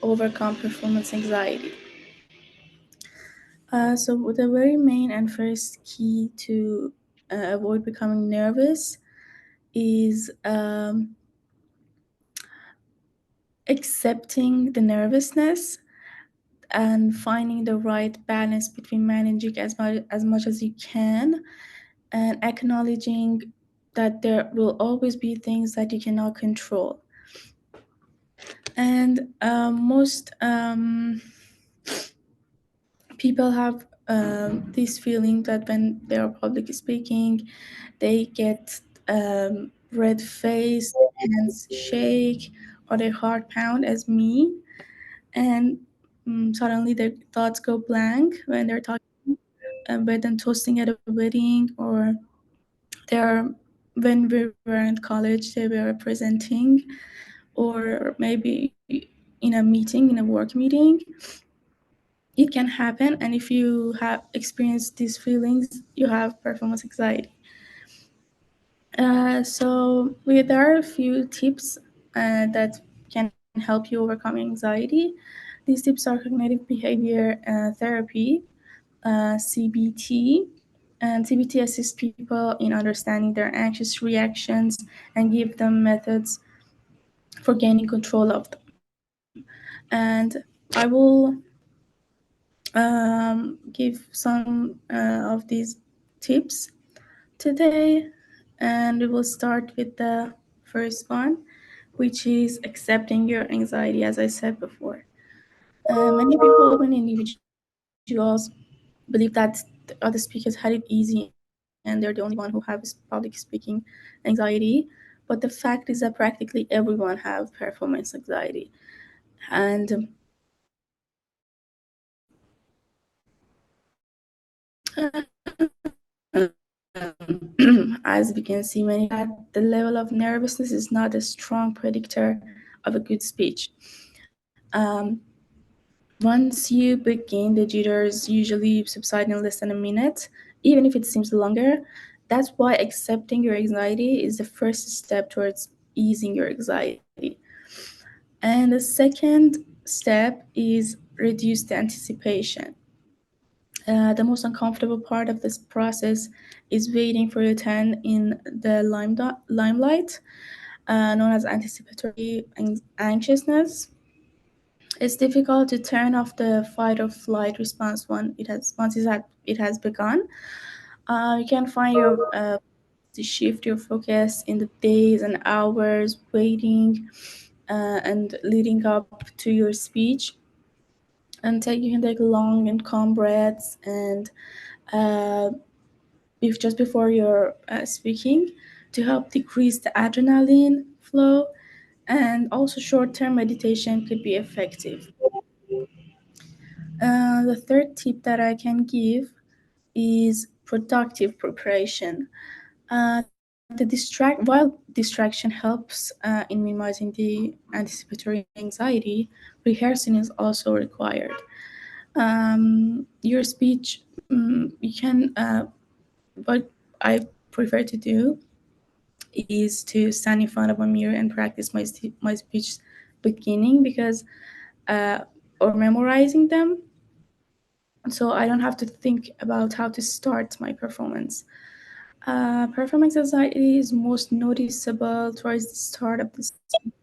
overcome performance anxiety. So the very main and first key to avoid becoming nervous is accepting the nervousness and finding the right balance between managing as much as you can and acknowledging that there will always be things that you cannot control. And most people have this feeling that when they are public speaking, they get red face, hands shake, or their heart pound as me, and suddenly their thoughts go blank when they're talking, but then toasting at a wedding, or they're when we were in college, they were presenting, or maybe in a meeting, in a work meeting. It can happen, and if you have experienced these feelings, you have performance anxiety. There are a few tips that can help you overcome anxiety. These tips are cognitive behavior therapy, CBT, and CBT assists people in understanding their anxious reactions and give them methods for gaining control of them. And I will give some of these tips today, and we will start with the first one, which is accepting your anxiety, as I said before. Many people and individuals believe that the other speakers had it easy and they're the only one who has public speaking anxiety. But the fact is that practically everyone have performance anxiety. And as we can see, many that the level of nervousness is not a strong predictor of a good speech. Once you begin, the jitters usually subside in less than a minute, even if it seems longer. That's why accepting your anxiety is the first step towards easing your anxiety. And the second step is reduce the anticipation. The most uncomfortable part of this process is waiting for your turn in the limelight, known as anticipatory anxiousness. It's difficult to turn off the fight or flight response once it has begun. You can find your to shift your focus in the days and hours waiting and leading up to your speech, and you can take long and calm breaths and uh, if just before you're speaking, to help decrease the adrenaline flow. And also short-term meditation could be effective. The third tip that I can give is productive preparation. While distraction helps in minimizing the anticipatory anxiety, rehearsing is also required. Your speech, you can. What I prefer to do is to stand in front of a mirror and practice my speech beginning, because uh, or memorizing them, so I don't have to think about how to start my performance. Performance anxiety is most noticeable towards the start of the speech.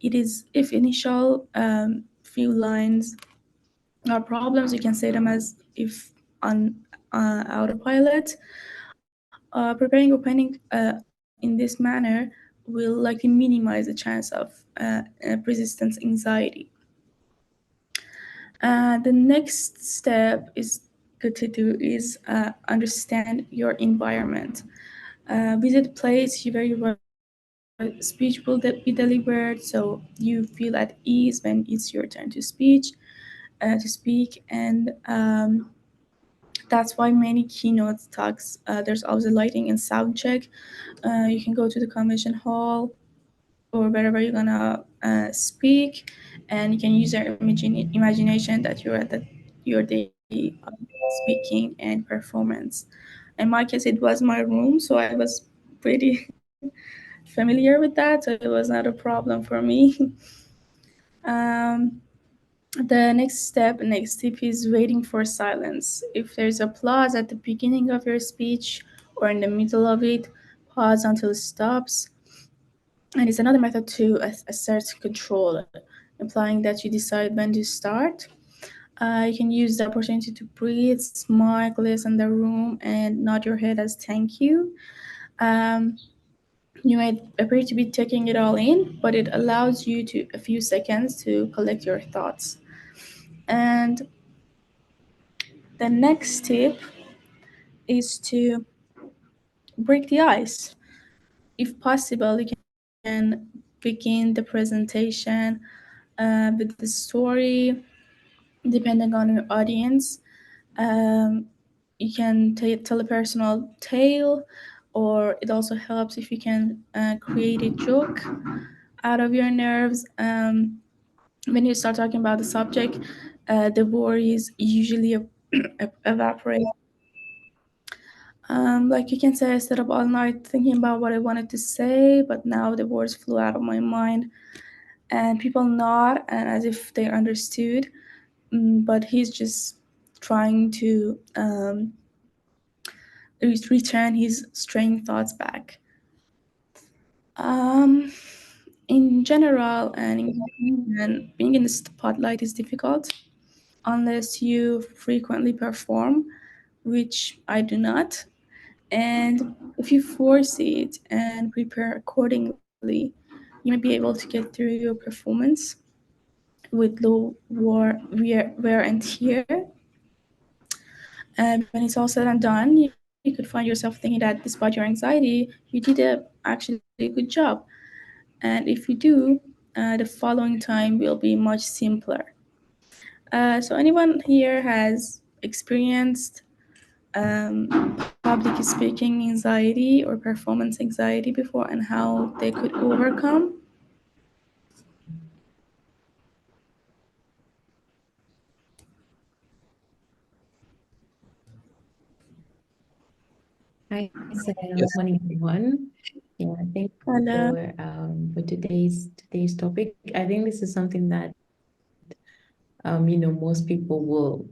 It is if initial few lines are problems, you can say them as if on autopilot. Preparing opening in this manner will likely minimize the chance of persistent anxiety. The next step is good to do is understand your environment. Visit a place where your speech will be delivered, so you feel at ease when it's your turn to speak. And that's why many keynote talks, there's always a lighting and sound check. You can go to the convention hall or wherever you're gonna speak, and you can use your imagination that you're at your day of speaking and performance. In my case, it was my room, so I was pretty familiar with that, so it was not a problem for me. Um, the next tip is waiting for silence. If there's a pause at the beginning of your speech or in the middle of it, pause until it stops. And it's another method to assert control, implying that you decide when to start. You can use the opportunity to breathe, smile, glance in the room, and nod your head as thank you. Um, you might appear to be taking it all in, but it allows you to a few seconds to collect your thoughts. And the next tip is to break the ice. If possible, you can begin the presentation with the story, depending on your audience. Um, you can tell a personal tale, or it also helps if you can create a joke out of your nerves. When you start talking about the subject, the worries usually evaporate. Like you can say, I stayed up all night thinking about what I wanted to say, but now the words flew out of my mind, and people nod and as if they understood. But he's just trying to return his straying thoughts back. Um, in general, and in conclusion, being in the spotlight is difficult unless you frequently perform, which I do not. And if you force it and prepare accordingly, you may be able to get through your performance with low wear and tear. And when it's all said and done, you could find yourself thinking that despite your anxiety, you did actually a good job. And if you do, the following time will be much simpler. So, anyone here has experienced public speaking anxiety or performance anxiety before and how they could overcome? Hi, Sam. Morning, everyone. Yeah, thank you Hello. for today's topic. I think this is something that most people will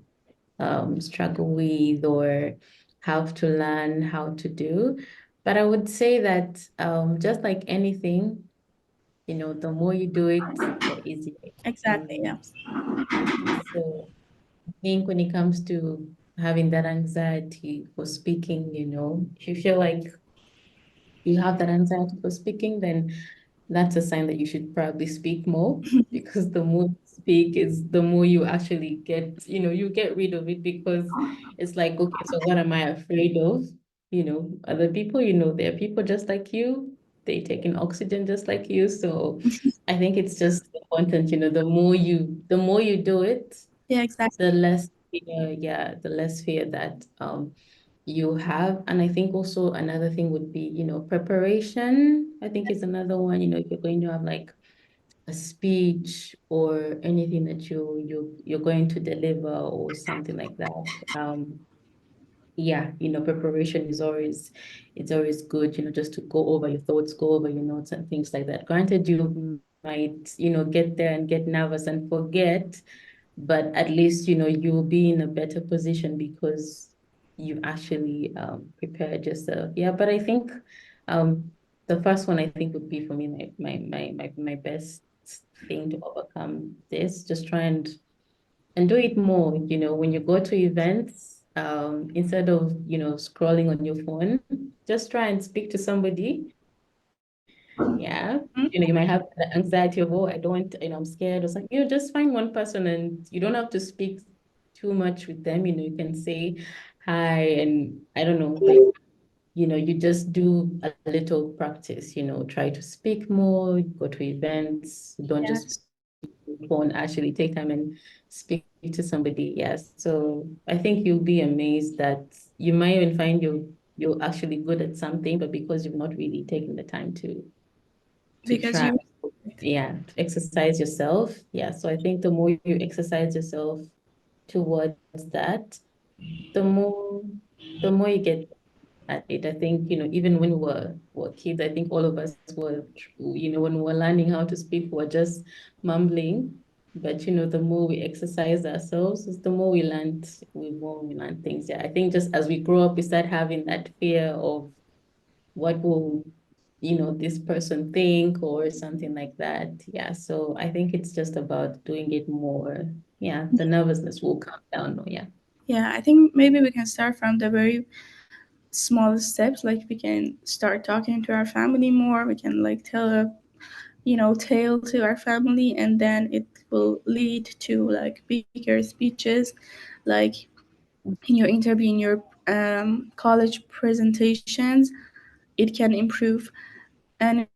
struggle with or have to learn how to do. But I would say that just like anything, the more you do it, the easier it Exactly, yeah. becomes. So I think when it comes to having that anxiety for speaking, if you feel like you have that anxiety for speaking, then that's a sign that you should probably speak more because the more you speak is the more you actually get, you get rid of it because it's like, okay, so what am I afraid of? Other people, there are people just like you, they take in oxygen just like you. So I think it's just important, the more you do it, Yeah, exactly. the less fear that you have. And I think also another thing would be, preparation. I think is another one, if you're going to have like a speech or anything that you're going to deliver or something like that. Yeah, preparation is always it's always good, just to go over your thoughts, go over your notes and things like that. Granted, you might, get there and get nervous and forget, but at least, you'll be in a better position because you actually prepared yourself. Yeah, but I think um the first one I think would be for me my best thing to overcome this. Just try and do it more, when you go to events, instead of, scrolling on your phone, just try and speak to somebody. Yeah. You might have the anxiety of, oh, I don't, I'm scared or something. Just find one person and you don't have to speak too much with them. You can say hi and I don't know, like, you just do a little practice, try to speak more, go to events, don't just Yes. phone, actually take time and speak to somebody. Yeah. So I think you'll be amazed that you might even find you're actually good at something, but because you've not really taken the time to Because try, you yeah, to exercise yourself. Yeah. So I think the more you exercise yourself towards that, the more the more you get at it. I think, even when we were kids, I think all of us were, when we were learning how to speak, we were just mumbling. But the more we exercise ourselves, is the more we learn things. Yeah, I think just as we grow up, we start having that fear of what will, this person think or something like that. Yeah. So I think it's just about doing it more. Yeah, the nervousness will come down. Oh, yeah. Yeah, I think maybe we can start from the very small steps. Like we can start talking to our family more. We can like tell a tale to our family, and then it will lead to like bigger speeches, like in your interview, in your college presentations. It can improve. And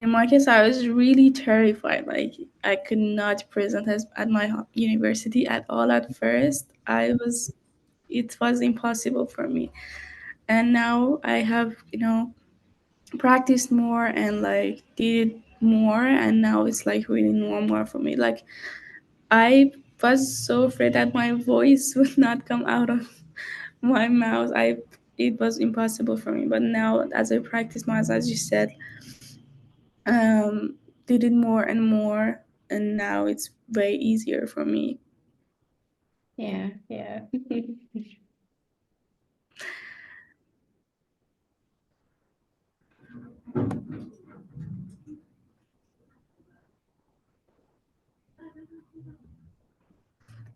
in my case, I was really terrified. Like I could not present as at my university at all at first. It was impossible for me. And now I have, practiced more and like did it more, and now it's like really normal for me. Like I was so afraid that my voice would not come out of my mouth. It was impossible for me. But now, as I practice more, as you said, um, did it more and more, and now it's way easier for me. Yeah. Yeah.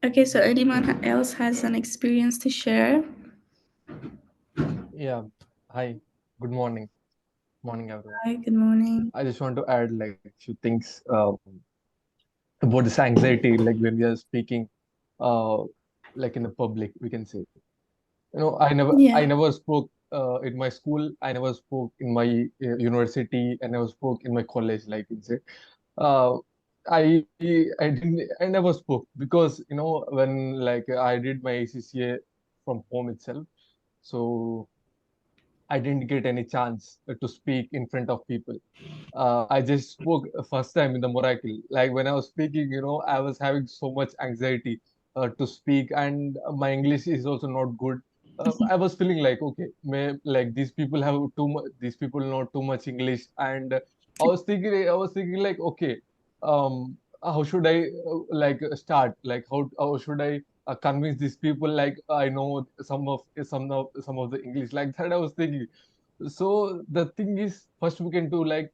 Okay, so anyone else has an experience to share? Yeah. Hi. Good morning. Morning, everyone. Hi, good morning. I just want to add like few things about this anxiety, like when we are speaking, uh, like in the public, we can say. I Yeah, never spoke in my school. I never spoke in my university. I never spoke in my college. Like you say, uh, I never spoke because when like I did my ACCA from home itself, so I didn't get any chance to speak in front of people. I just spoke first time in the Moracle. Like when I was speaking, I was having so much anxiety to speak, and my English is also not good. I was feeling like, okay, like these people have too much. These people know too much English, and I was thinking like, okay, how should I like start? Like how should I convince these people? Like I know some of the English like that. I was thinking. So the thing is, first we can do like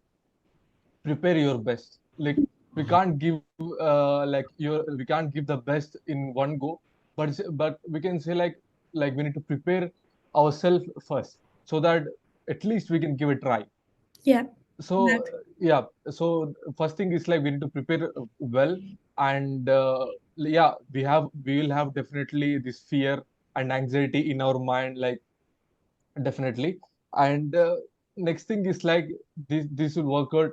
prepare your best. Like we can't give we can't give the best in one go, but we can say like we need to prepare ourselves first so that at least we can give it try. yeah, So exactly. yeah, so first thing is like we need to prepare well, and yeah, we will have definitely this fear and anxiety in our mind, like definitely. And next thing is like this will work out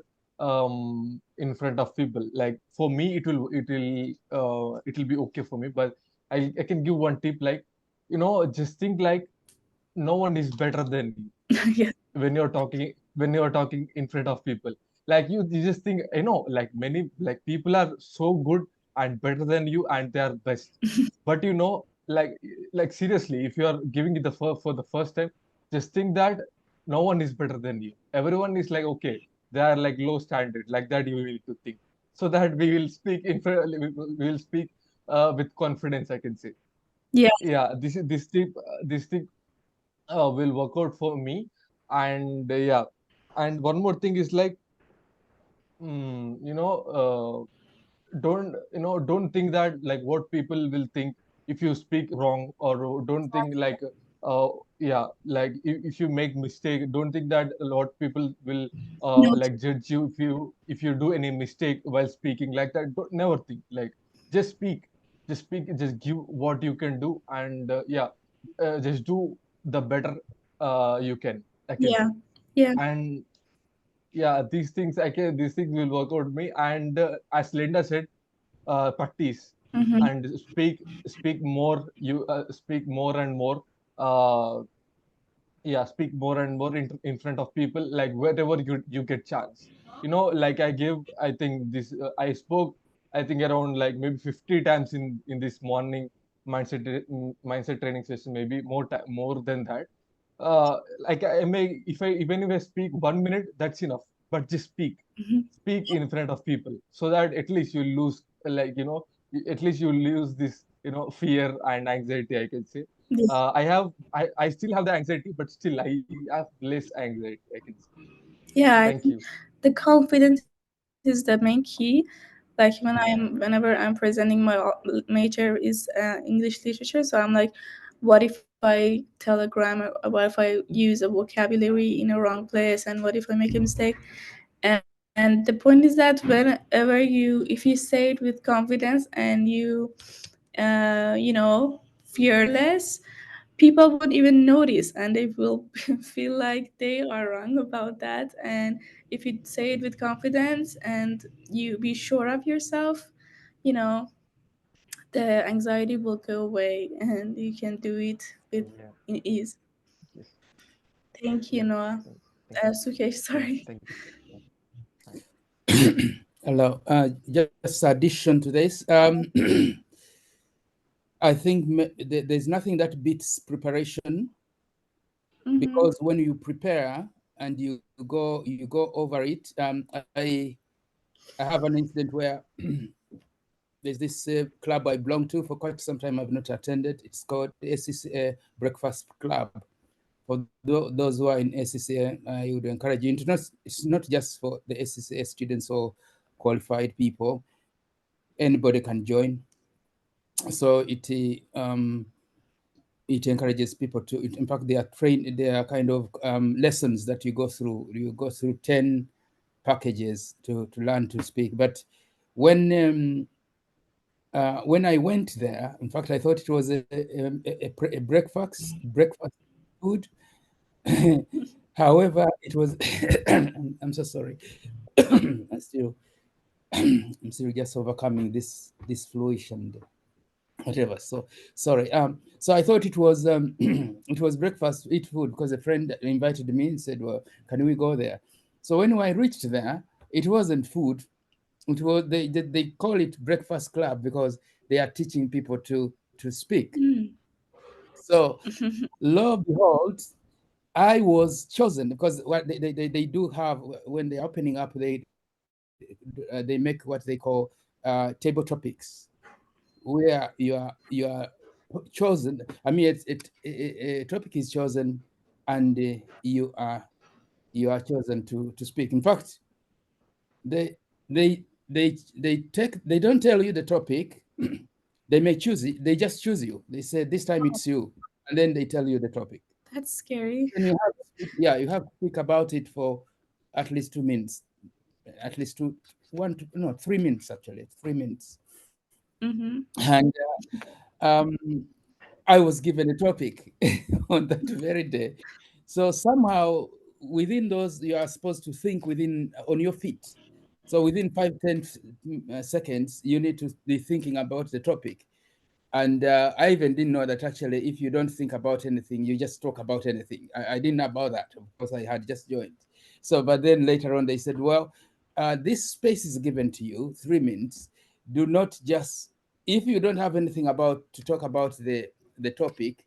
in front of people. Like for me, it will be okay for me. But I can give one tip, like just think like no one is better than you Yeah, when you're talking in front of people. Like you just think like many like people are so good and better than you and they are best. But like seriously, if you are giving it for the first time, just think that no one is better than you. Everyone is like, okay, they are like low standard, like that you will to think, so that we will speak in front, we will speak with confidence, I can say. yeah. Yeah, this tip will work out for me. And yeah, and one more thing is like, mm, you know don't think that like what people will think if you speak wrong, or don't think like uh yeah, like if you make mistake, don't think that a lot of people will No, like judge you if you do any mistake while speaking, like that. Never think like, just speak, just give what you can do. And yeah, just do the better you can, I can yeah, say. yeah. And yeah, these things will work out me. And as Linda said, practice Mm-hmm. and speak more. You speak more and more. uh, yeah, speak more and more in front of people, like wherever you get chance. Like I think this I spoke, I think around like maybe 50 times in this morning mindset training session, maybe more than that. Like I may, if I even if I speak 1 minute, that's enough. But just speak in front of people, so that at least you lose like at least you lose this fear and anxiety, I can say. Yeah, I still have the anxiety, but still I have less anxiety, I can say. yeah, I Thank you. think the confidence is the main key. Like whenever I'm presenting my major is English literature, so I'm like, what if I tell a grammar, or what if I use a vocabulary in a wrong place, and what if I make a mistake? And the point is that whenever if you say it with confidence and you fearless, people won't even notice, and they will feel like they are wrong about that. And if you say it with confidence and you be sure of yourself, you know the anxiety will go away and you can do it with Yeah. in ease. Yes. Thank Yeah. you, Noah. Thank you. Okay, Thank sorry. thank you. Yeah. Thank Hello. Just addition to this, I think there's nothing that beats preparation, Mm-hmm. because when you prepare and you go over it. I have an incident where there's this club I belong to for quite some time. I've not attended. It's called SCCA Breakfast Club. For those who are in SCCA, I would encourage you to not. It's not just for the SCCA students or qualified people. Anybody can join. So it encourages people to. In fact, they are trained. They are kind of lessons that you go through. You go through 10 packages to learn to speak. But when when I went there, in fact, I thought it was a breakfast food. However, it was. I'm so sorry. I'm still I'm still just overcoming this fluish and whatever. So sorry. So I thought it was it was breakfast, eat food, because a friend invited me and said, "Well, can we go there?" So when I reached there, it wasn't food. It was they call it breakfast club because they are teaching people to speak. Mm. So lo and behold, I was chosen because what they do have when they're opening up, they make what they call table topics, where you are chosen. I mean, a topic is chosen, and you are chosen to speak. In fact, they they don't tell you the topic. They may choose it. They just choose you. They say this time it's you, and then they tell you the topic. That's scary. Then you have to speak, yeah, you have to speak about it for at least 2 minutes, at least two, one, to, no, 3 minutes actually, 3 minutes. Mm-hmm. And um, I was given a topic on that very day. So somehow within those, you are supposed to think within on your feet. So within 5, 10 seconds, you need to be thinking about the topic. And I even didn't know that actually, if you don't think about anything, you just talk about anything. I didn't know about that because I had just joined. So, but then later on, they said, well, this space is given to you, 3 minutes. Do not just, if you don't have anything about to talk about the topic,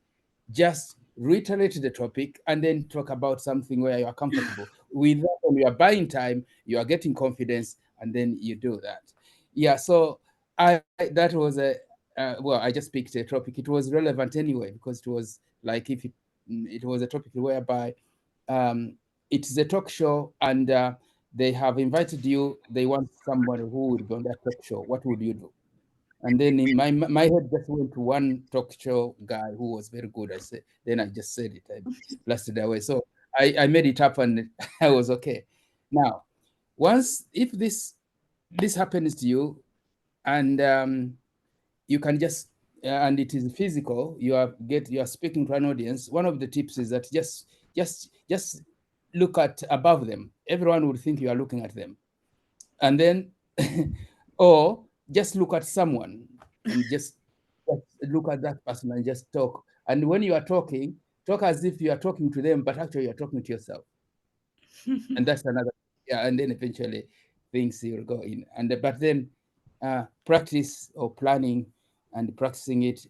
just reiterate the topic and then talk about something where you are comfortable. With that, when you are buying time, you are getting confidence, and then you do that. Yeah. So that was a well, I just picked a topic. It was relevant anyway because it was like if it was a topic whereby um, it is a talk show, and they have invited you. They want someone who would be on that talk show. What would you do? And then in my head just went to one talk show guy who was very good. I said, then I just said it. I blasted away. So I made it up, and I was okay. Now, once if this happens to you, and you can just and it is physical, you are speaking to an audience. One of the tips is that just look at above them. Everyone would think you are looking at them, and then or just look at someone and just look at that person and just talk. And when you are talking, talk as if you are talking to them, but actually you're talking to yourself. And that's another, yeah. And then eventually things will go in. But then practice or planning and practicing it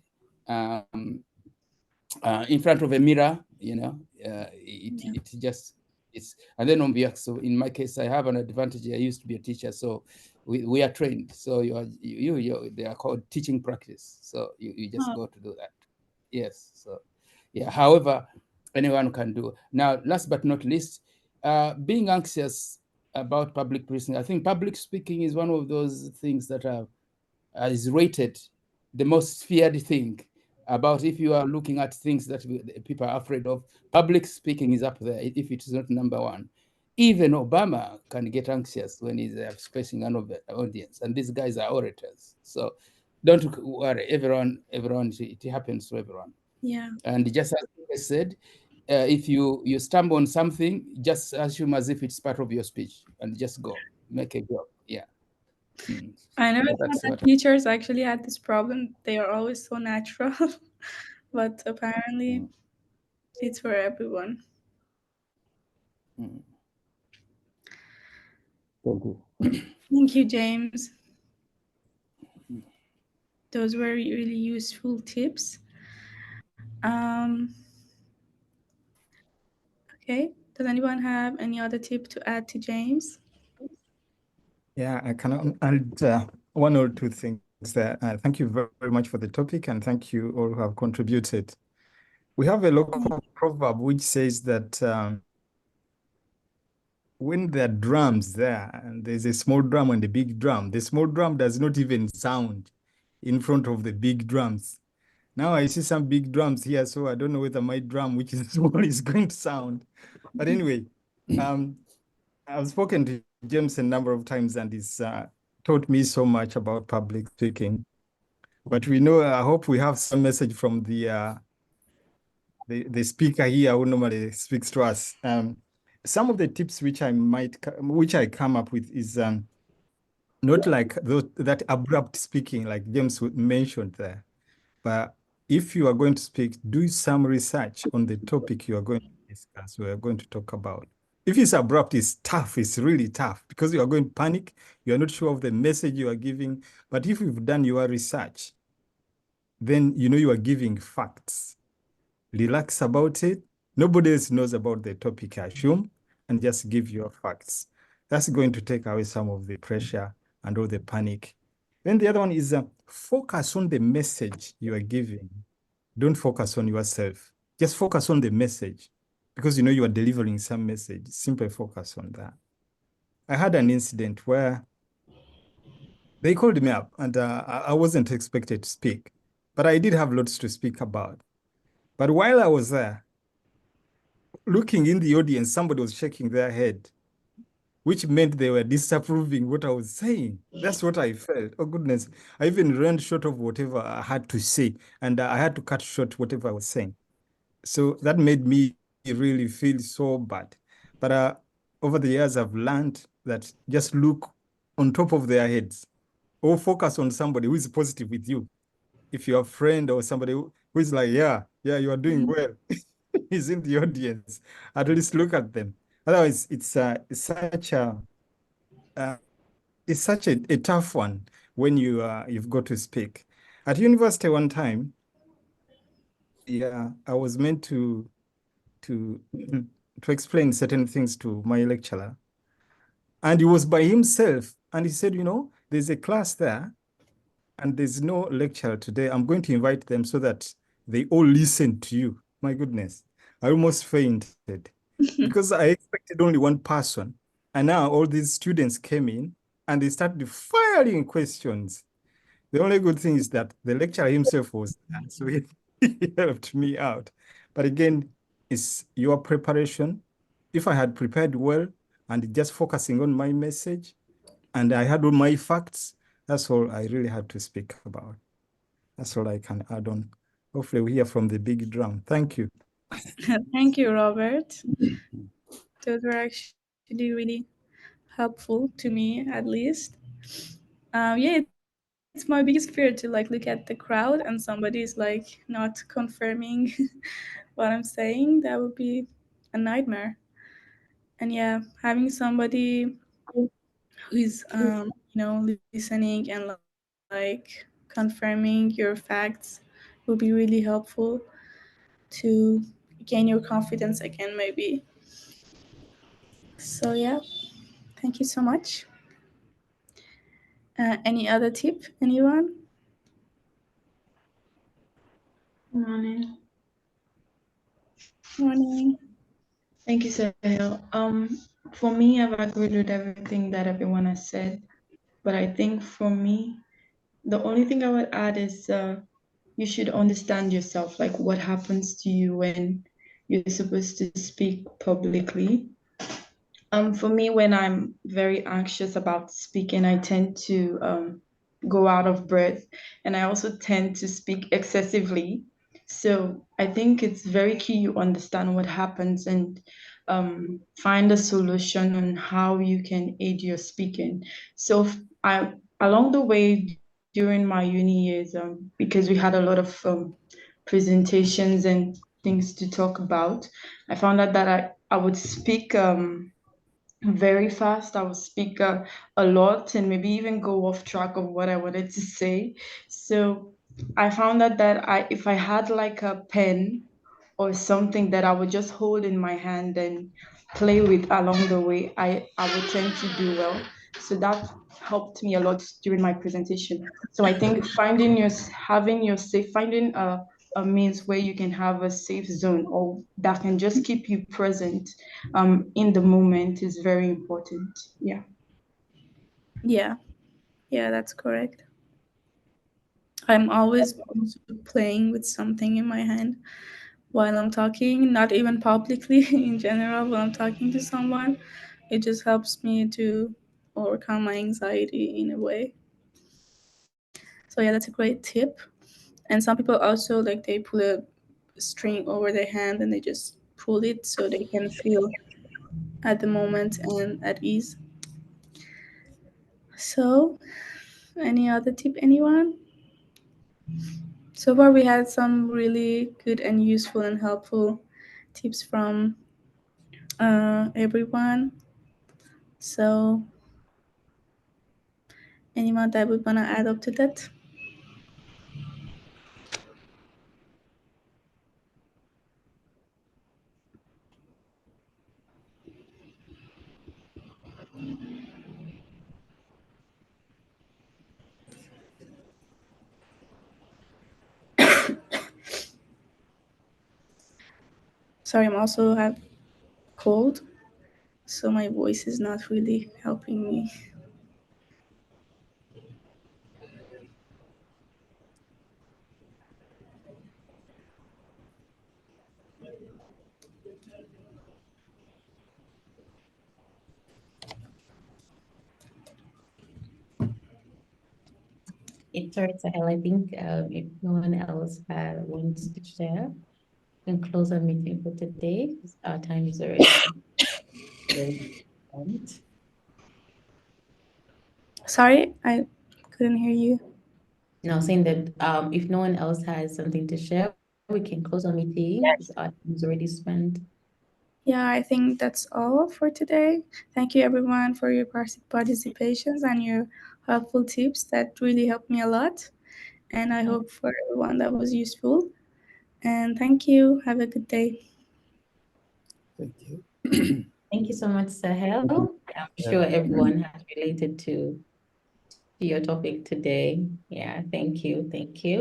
um, in front of a mirror, Yeah. it just it's. And then on the so in my case, I have an advantage. I used to be a teacher, so We are trained. So they are called teaching practice. So you just Oh, go to do that. Yes. So yeah. However, anyone can do. Now, last but not least, being anxious about public speaking. I think public speaking is one of those things that is rated the most feared thing. About, if you are looking at things that people are afraid of, public speaking is up there if it is not number one. Even Obama can get anxious when he's facing an audience, and these guys are orators. So don't worry, everyone, it happens to everyone. yeah. And just as I said, if you stumble on something, just assume as if it's part of your speech and just go make a joke. Yeah. Mm. I never So thought that's that what. teachers actually had this problem. They are always so natural, but apparently Mm, it's for everyone. mm. Thank you. Thank you, James. Those were really useful tips. Um, okay. Does anyone have any other tip to add to James? Yeah, I can add one or two things there. Thank you very much for the topic, and thank you all who have contributed. We have a local proverb which says that when there are drums there, and there's a small drum and a big drum, the small drum does not even sound in front of the big drums. Now I see some big drums here, so I don't know whether my drum, which is small, is going to sound. But anyway, um, I've spoken to James a number of times, and he's taught me so much about public speaking. But we know, I hope we have some message from the speaker here who normally speaks to us. Some of the tips which I come up with is not like that abrupt speaking like James mentioned there, but if you are going to speak, do some research on the topic you are going to discuss, we are going to talk about. If it's abrupt, it's tough, it's really tough because you are going to panic, you are not sure of the message you are giving. But if you've done your research, then you know you are giving facts. Relax about it. Nobody else knows about the topic, I assume, and just give your facts. That's going to take away some of the pressure and all the panic. Then the other one is focus on the message you are giving. Don't focus on yourself. Just focus on the message because you know you are delivering some message. Simply focus on that. I had an incident where they called me up and I wasn't expected to speak, but I did have lots to speak about. But while I was there, looking in the audience, somebody was shaking their head, which meant they were disapproving what I was saying. That's what I felt. Oh, goodness. I even ran short of whatever I had to say, and I had to cut short whatever I was saying. So that made me really feel so bad. But over the years, I've learned that just look on top of their heads or focus on somebody who is positive with you. If you're a friend or somebody who is like, yeah, you are doing well, is in the audience, at least look at them. Otherwise, uh, it's such a tough one when you've got to speak. At university one time, I was meant to to explain certain things to my lecturer, and he was by himself. And he said, there's a class there, and there's no lecturer today. I'm going to invite them so that they all listen to you. My goodness, I almost fainted because I expected only one person. And now all these students came in and they started firing questions. The only good thing is that the lecturer himself was there, so he, he helped me out. But again, it's your preparation. If I had prepared well and just focusing on my message and I had all my facts, that's all I really had to speak about. That's all I can add on. Hopefully we hear from the big drum. Thank you. Thank you, Robert. Those were actually really helpful to me, at least. Yeah, it's my biggest fear to like look at the crowd and somebody's like not confirming what I'm saying. That would be a nightmare. And yeah, having somebody who's listening and like confirming your facts will be really helpful to gain your confidence again, maybe. So yeah, thank you so much. Any other tip? Anyone? Morning. Morning. Thank you, Sahil. For me, I've agreed with everything that everyone has said, but I think for me, the only thing I would add is you should understand yourself, like what happens to you when you're supposed to speak publicly. For me, when I'm very anxious about speaking, I tend to go out of breath, and I also tend to speak excessively. So I think it's very key you understand what happens and find a solution on how you can aid your speaking. So I, along the way during my uni years, because we had a lot of presentations and things to talk about, I found out that I would speak. Very fast. I would speak a lot and maybe even go off track of what I wanted to say. So I found out that if I had like a pen or something that I would just hold in my hand and play with along the way, I would tend to do well. So that helped me a lot during my presentation. So I think finding a means where you can have a safe zone or that can just keep you present in the moment is very important. Yeah. Yeah, yeah, that's correct. I'm always also playing with something in my hand while I'm talking, not even publicly in general, when I'm talking to someone. It just helps me to overcome my anxiety in a way. So yeah, that's a great tip. And some people also like they put a string over their hand and they just pull it so they can feel at the moment and at ease. So, any other tip, anyone? So far, we had some really good and useful and helpful tips from everyone. So, anyone that would want to add up to that? Sorry, I'm also have cold, so my voice is not really helping me. It's all right, Sahel. I think if no one else wants to share, we can close our meeting for today, 'cause our time is already very spent. Sorry, I couldn't hear you. Now, saying that if no one else has something to share, we can close our meeting because our time is already spent. Yeah, I think that's all for today. Thank you everyone for your participations and your helpful tips. That really helped me a lot. And I hope for everyone that was useful. And thank you. Have a good day. Thank you. Thank you so much, Sahel. I'm Yeah. sure everyone has related to your topic today. Yeah, thank you. Thank you.